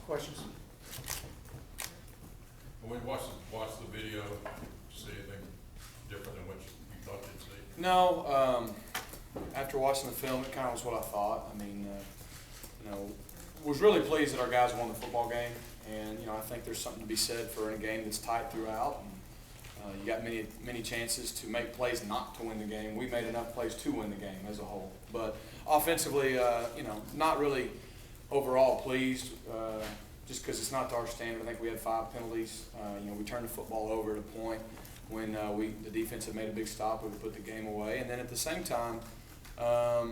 Questions? When we watched the video, did you see anything different than what you thought you'd see? No, after watching the film, it kind of was what I thought. I mean, was really pleased that our guys won the football game. And, I think there's something to be said for a game that's tight throughout. And, you got many chances to make plays not to win the game. We made enough plays to win the game as a whole. But offensively, not really overall pleased, just because it's not to our standard. I think we had 5 penalties. We turned the football over at a point when the defense had made a big stop. We could put the game away. And then at the same time, I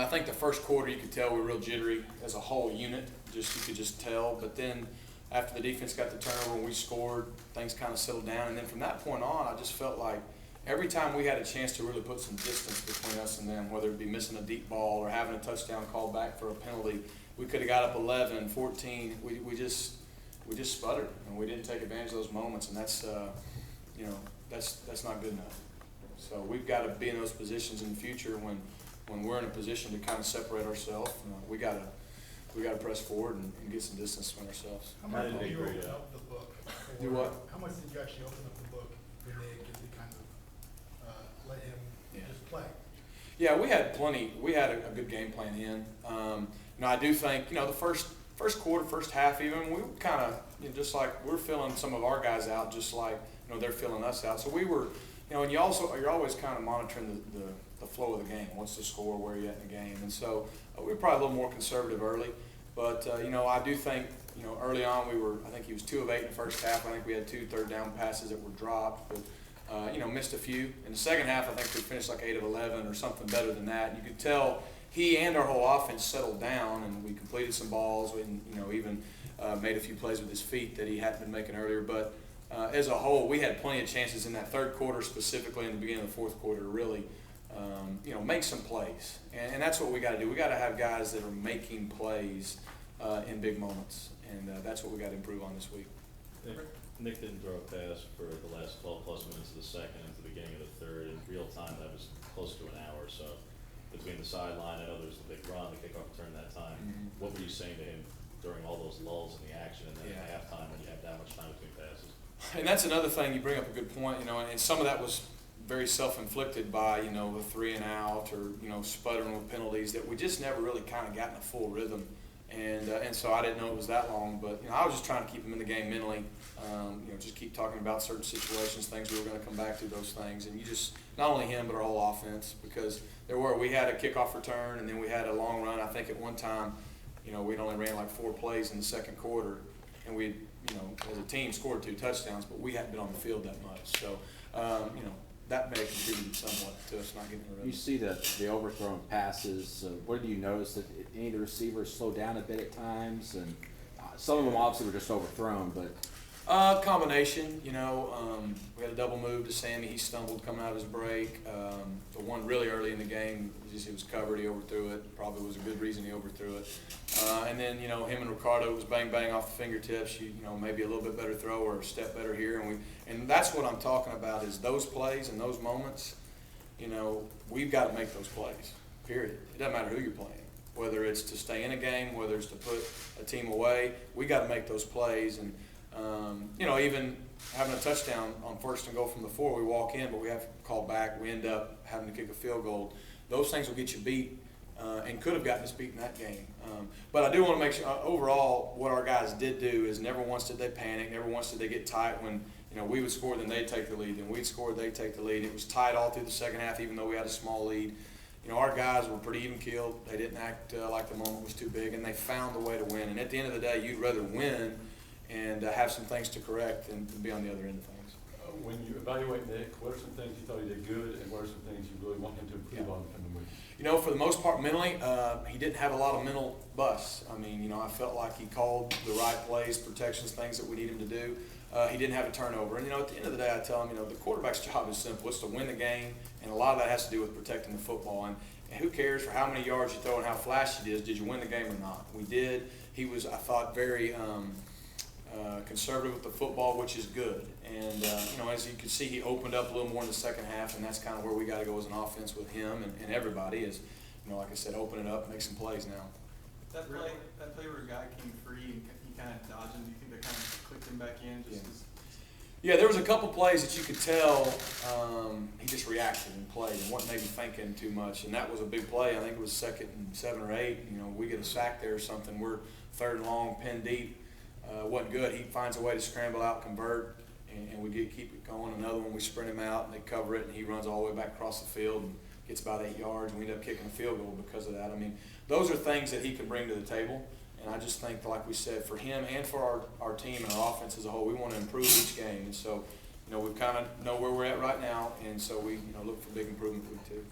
think the first quarter you could tell we were real jittery as a whole unit. You could just tell. But then after the defense got the turnover and we scored, things kind of settled down. And then from that point on, I just felt like every time we had a chance to really put some distance between us and them, whether it be missing a deep ball or having a touchdown called back for a penalty, we could have got up 11, 14. We just sputtered, and we didn't take advantage of those moments, and that's not good enough. So we've got to be in those positions in the future when we're in a position to kind of separate ourselves. We got to press forward and get some distance between ourselves. How much did you open up the book? Do what? How much did you actually open up the book for Nick and to kind of let him just play? Yeah, we had plenty. We had a good game plan in. I do think the first quarter, first half, even we were kind of just like we're filling some of our guys out, just like they're filling us out. So we were, and you're always kind of monitoring the flow of the game. What's the score? Where are you at in the game? And so we were probably a little more conservative early. But I do think early on I think he was 2 of 8 in the first half. I think we had 2 third down passes that were dropped, but missed a few. In the second half, I think we finished like 8 of 11 or something better than that. You could tell he and our whole offense settled down, and we completed some balls, and even made a few plays with his feet that he hadn't been making earlier. But as a whole, we had plenty of chances in that third quarter, specifically in the beginning of the fourth quarter, to really make some plays. And that's what we got to do. We got to have guys that are making plays in big moments, and that's what we got to improve on this week. Nick didn't throw a pass for the last 12 plus minutes of the second and the beginning of the third. In real time, that was close to an hour. So between the sideline, I know there was the big run, the kickoff return that time. Mm-hmm. What were you saying to him during all those lulls in the action and then at halftime when you have that much time between passes? And that's another thing, you bring up a good point, and some of that was very self-inflicted by, the 3 and out or, sputtering with penalties that we just never really kind of got in a full rhythm. And so I didn't know it was that long, but, I was just trying to keep him in the game mentally, just keep talking about certain situations, things we were going to come back to, those things. And you just, not only him, but our whole offense, because we had a kickoff return and then we had a long run. I think at one time, we'd only ran like 4 plays in the second quarter, and we, as a team scored 2 touchdowns, but we hadn't been on the field that much. So, that may have contributed somewhat to us not getting the rhythm. You see the overthrown passes. What did you notice? That any of the receivers slowed down a bit at times? And some of them obviously were just overthrown, but... Combination, we had a double move to Sammy. He stumbled coming out of his break. The one really early in the game, he was covered, he overthrew it. Probably was a good reason he overthrew it. And then, him and Ricardo was bang off the fingertips. Maybe a little bit better throw or a step better here. And that's what I'm talking about is those plays and those moments. We've got to make those plays, period. It doesn't matter who you're playing. Whether it's to stay in a game, whether it's to put a team away, we got to make those plays. And even having a touchdown on 1st and goal from the 4, we walk in, but we have called back. We end up having to kick a field goal. Those things will get you beat and could have gotten us beat in that game. But I do want to make sure, overall, what our guys did do is never once did they panic, never once did they get tight when, we would score, then they'd take the lead, then we'd score, they'd take the lead. It was tight all through the second half, even though we had a small lead. Our guys were pretty even-keeled. They didn't act like the moment was too big, and they found a way to win. And at the end of the day, you'd rather win and have some things to correct than be on the other end of things. When you evaluate Nick, what are some things you thought he did good, and what are some things you really want him to improve on in the week? For the most part, mentally, he didn't have a lot of mental busts. I felt like he called the right plays, protections, things that we need him to do. He didn't have a turnover. And, at the end of the day, I tell him, the quarterback's job is simple. It's to win the game, and a lot of that has to do with protecting the football. And who cares for how many yards you throw and how flashy it is? Did you win the game or not? We did. He was, I thought, very conservative with the football, which is good. And, as you can see, he opened up a little more in the second half, and that's kind of where we got to go as an offense with him and everybody is, like I said, open it up, make some plays now. That play where a guy came free and him back in, just Yeah. 'cause Yeah, there was a couple plays that you could tell he just reacted and played and wasn't maybe thinking too much. And that was a big play. I think it was 2nd and 7 or 8. You know, we get a sack there or something. We're 3rd and long, pinned deep. Wasn't good. He finds a way to scramble out, convert, and we keep it going. Another one, we sprint him out and they cover it, and he runs all the way back across the field and gets about 8 yards, and we end up kicking a field goal because of that. I mean, those are things that he can bring to the table. And I just think, like we said, for him and for our team and our offense as a whole, we want to improve each game. And so, you know, we kind of know where we're at right now, and so we, you know, look for big improvement week 2.